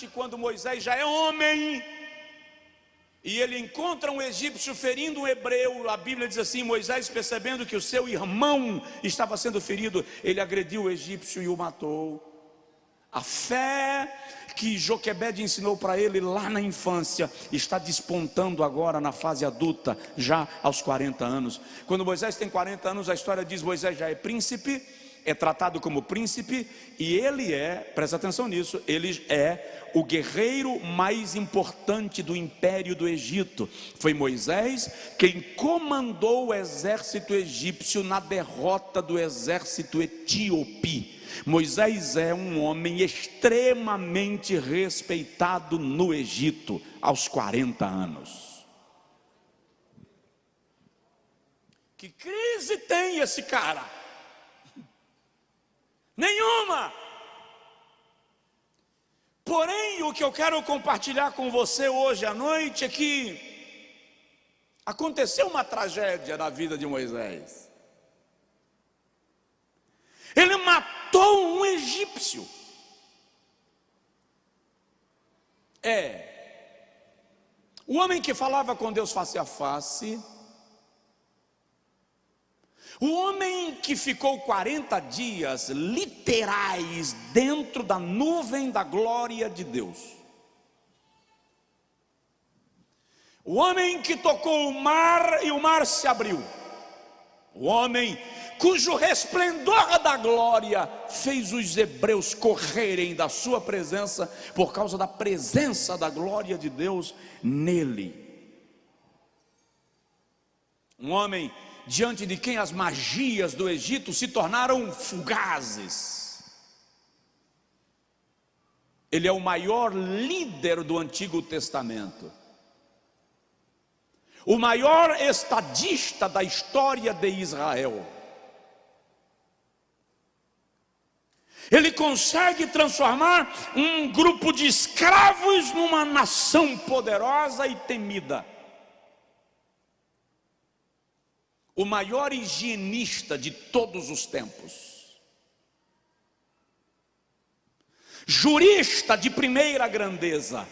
quando Moisés já é homem e ele encontra um egípcio ferindo um hebreu. A Bíblia diz assim: Moisés, percebendo que o seu irmão estava sendo ferido, ele agrediu o egípcio e o matou. A fé que Joquebede ensinou para ele lá na infância está despontando agora na fase adulta, já aos 40 anos. Quando Moisés tem 40 anos, a história diz: Moisés já é príncipe, é tratado como príncipe, e ele presta atenção nisso, ele é o guerreiro mais importante do império do Egito. Foi Moisés quem comandou o exército egípcio na derrota do exército etíope. Moisés é um homem extremamente respeitado no Egito aos 40 anos. Que crise tem esse cara? Nenhuma. Porém, o que eu quero compartilhar com você hoje à noite é que aconteceu uma tragédia na vida de Moisés. Ele matou um egípcio. O homem que falava com Deus face a face, o homem que ficou 40 dias literais dentro da nuvem da glória de Deus, o homem que tocou o mar e o mar se abriu, o homem cujo resplendor da glória fez os hebreus correrem da sua presença por causa da presença da glória de Deus nele. Um homem diante de quem as magias do Egito se tornaram fugazes. Ele é o maior líder do Antigo Testamento, o maior estadista da história de Israel. Ele consegue transformar um grupo de escravos numa nação poderosa e temida. O maior higienista de todos os tempos, jurista de primeira grandeza.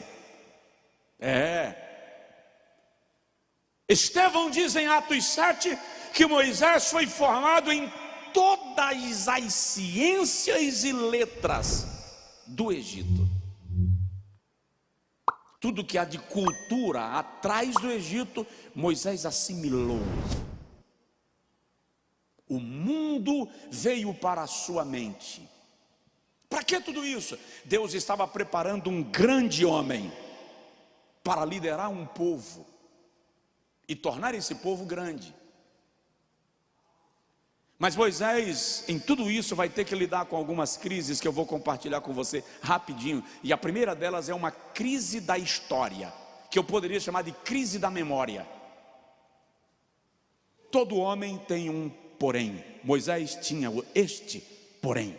Estevão diz em Atos 7 que Moisés foi formado em todas as ciências e letras do Egito. Tudo que há de cultura atrás do Egito, Moisés assimilou. O mundo veio para a sua mente. Para que tudo isso? Deus estava preparando um grande homem para liderar um povo e tornar esse povo grande. Mas Moisés, em tudo isso, vai ter que lidar com algumas crises que eu vou compartilhar com você rapidinho. E a primeira delas é uma crise da história, que eu poderia chamar de crise da memória. Todo homem tem um porém. Moisés tinha este porém.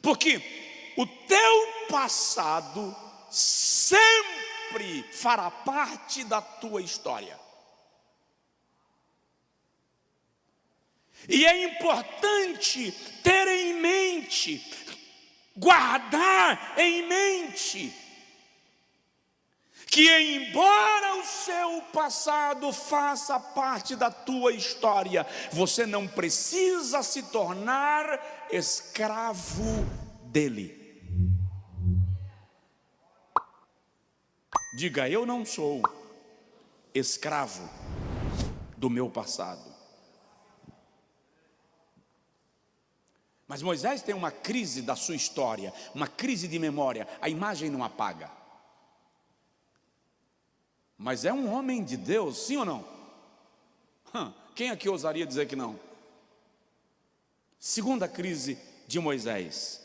Porque o teu passado sempre fará parte da tua história. E é importante ter em mente, guardar em mente, que embora o seu passado faça parte da tua história, você não precisa se tornar escravo dele. Diga: eu não sou escravo do meu passado. Mas Moisés tem uma crise da sua história, uma crise de memória. A imagem não apaga. Mas é um homem de Deus, sim ou não? Quem aqui ousaria dizer que não? Segunda crise de Moisés.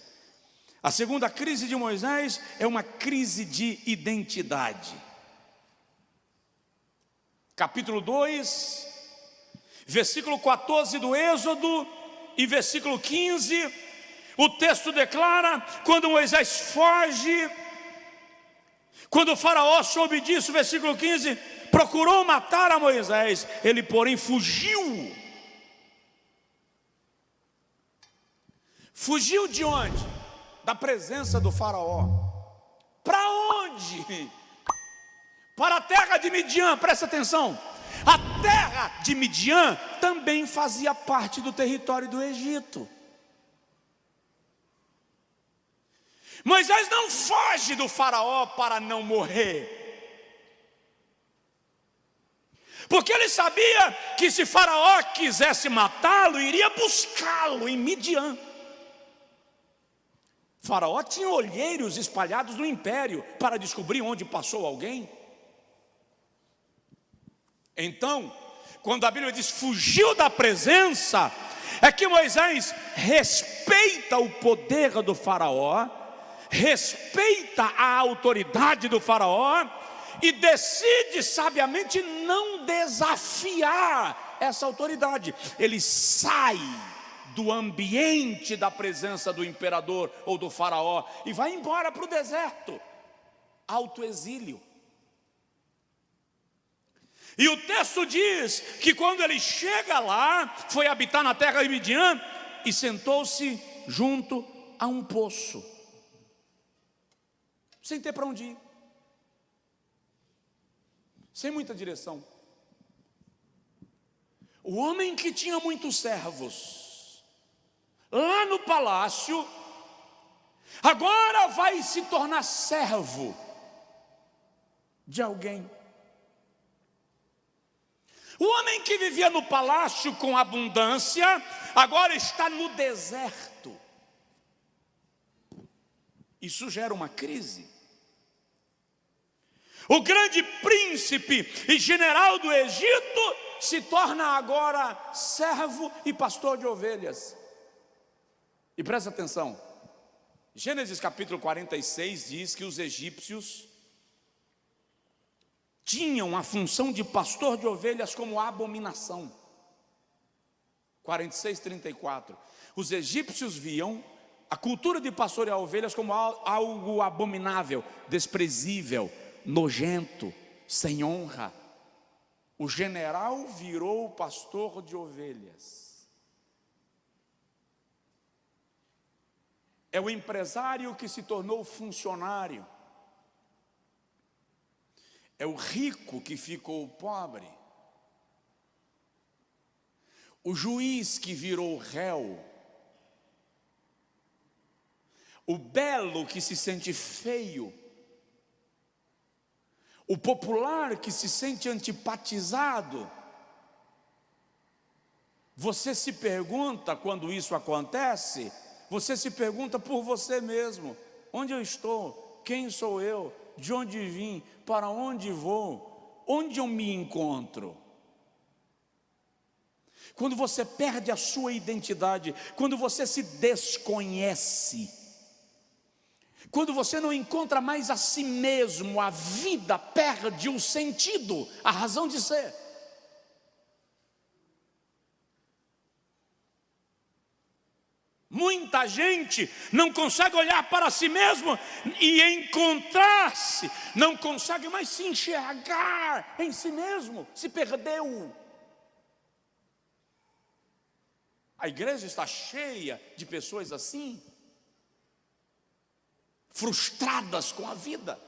A segunda crise de Moisés é uma crise de identidade. Capítulo 2, versículo 14 do Êxodo e versículo 15, o texto declara: quando Moisés foge, quando o faraó soube disso, versículo 15, procurou matar a Moisés, ele porém fugiu. Fugiu de onde? Da presença do faraó. onde? Para a terra de Midian. Presta atenção. A terra de Midian também fazia parte do território do Egito. Moisés não foge do faraó para não morrer, porque ele sabia que se faraó quisesse matá-lo, iria buscá-lo em Midian. Faraó tinha olheiros espalhados no império para descobrir onde passou alguém. Então, quando a Bíblia diz fugiu da presença, é que Moisés respeita o poder do faraó, respeita a autoridade do faraó e decide sabiamente não desafiar essa autoridade. Ele sai do ambiente da presença do imperador ou do faraó e vai embora para o deserto, autoexílio. E o texto diz que quando ele chega lá, foi habitar na terra de Midian e sentou-se junto a um poço, sem ter para onde ir, sem muita direção. O homem que tinha muitos servos lá no palácio, agora vai se tornar servo de alguém. O homem que vivia no palácio com abundância, agora está no deserto. Isso gera uma crise. O grande príncipe e general do Egito se torna agora servo e pastor de ovelhas. E presta atenção, Gênesis capítulo 46 diz que os egípcios tinham a função de pastor de ovelhas como abominação. 46:34. Os egípcios viam a cultura de pastorear ovelhas como algo abominável, desprezível, nojento, sem honra. O general virou pastor de ovelhas. É o empresário que se tornou funcionário. É o rico que ficou pobre. O juiz que virou réu. O belo que se sente feio. O popular que se sente antipatizado. Você se pergunta quando isso acontece, você se pergunta por você mesmo: onde eu estou? Quem sou eu? De onde vim? Para onde vou? Onde eu me encontro? Quando você perde a sua identidade, quando você se desconhece, quando você não encontra mais a si mesmo, a vida perde o sentido, a razão de ser. Muita gente não consegue olhar para si mesmo e encontrar-se, não consegue mais se enxergar em si mesmo, se perdeu. A igreja está cheia de pessoas assim, frustradas com a vida,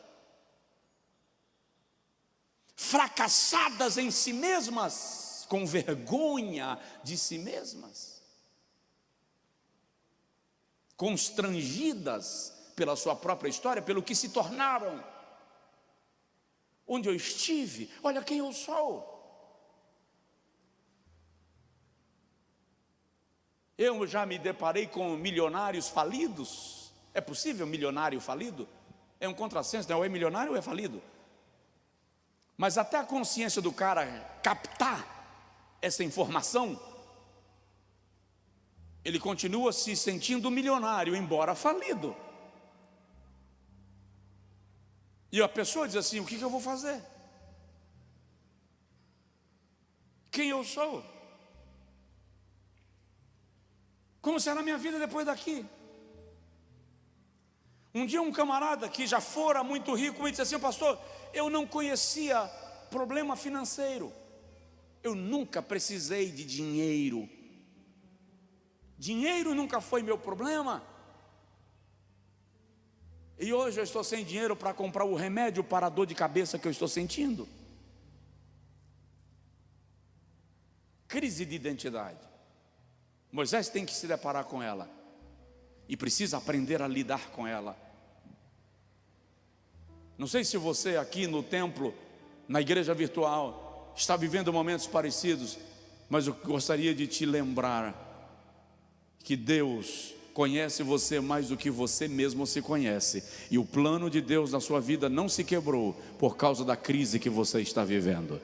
fracassadas em si mesmas, com vergonha de si mesmas, constrangidas pela sua própria história, pelo que se tornaram. Onde eu estive, olha quem eu sou. Eu já me deparei com milionários falidos. É possível milionário falido? É um contrassenso, não é milionário ou é falido? Mas até a consciência do cara captar essa informação, ele continua se sentindo milionário, embora falido. E a pessoa diz assim: o que eu vou fazer? Quem eu sou? Como será a minha vida depois daqui? Um dia um camarada que já fora muito rico me disse assim: pastor, eu não conhecia problema financeiro. Eu nunca precisei de dinheiro. Dinheiro nunca foi meu problema. E hoje eu estou sem dinheiro para comprar o remédio para a dor de cabeça que eu estou sentindo. Crise de identidade. Moisés tem que se deparar com ela e precisa aprender a lidar com ela. Não sei se você aqui no templo, na igreja virtual, está vivendo momentos parecidos, mas eu gostaria de te lembrar que Deus conhece você mais do que você mesmo se conhece, e o plano de Deus na sua vida não se quebrou por causa da crise que você está vivendo.